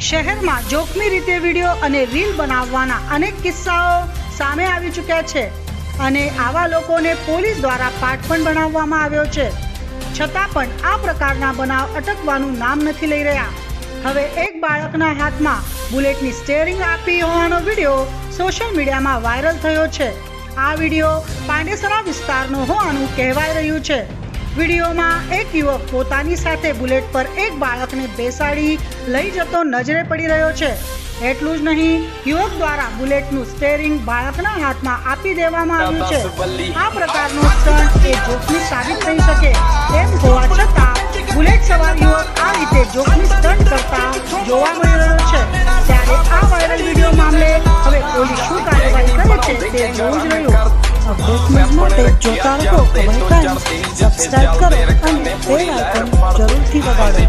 શહેરમાં જોખમી રીતે વિડીયો અને રીલ બનાવવાના અનેક કિસ્સાઓ સામે આવી ચૂક્યા છે અને આવા લોકોને પોલીસ દ્વારા પાઠ પણ બનાવવામાં આવ્યો છે, છતાં પણ આ પ્રકારના બનાવ અટકવાનું નામ નથી લઈ રહ્યા. હવે એક બાળકના હાથમાં બુલેટની સ્ટીયરિંગ આપી હોવાનો વિડીયો સોશિયલ મીડિયામાં વાયરલ થયો છે. આ વિડીયો પાંડેસરા વિસ્તારનો હોવાનું કહેવાય રહ્યું છે. વિડીયોમાં એક યુવક પોતાની સાથે બુલેટ પર એક બાળકને બેસાડી લઈ જતો નજરે પડી રહ્યો છે. એટલું જ નહીં, યુવક દ્વારા બુલેટનું સ્ટીયરિંગ બાળકના હાથમાં આપી દેવામાં આવ્યું છે. આ પ્રકારનો સ્ટન્ટ એ જોખમી સાબિત થઈ શકે તેમ હોવા છતાં બુલેટ સવાર યુવક આ રીતે જોખમી સ્ટન્ટ કરતા જોવા મળી રહ્યો છે. ત્યારે આ વાયરલ વિડીયો મામલે હવે પોલીસ શું કાર્યવાહી કરે છે તે જોવું જ રહ્યું. અપડેટ માટે જોતા રહો કવર ટાઈમ્સ. સબસ્ક્રાઇબ કરો અને બેલ આઇકન જરૂરથી દબાવો.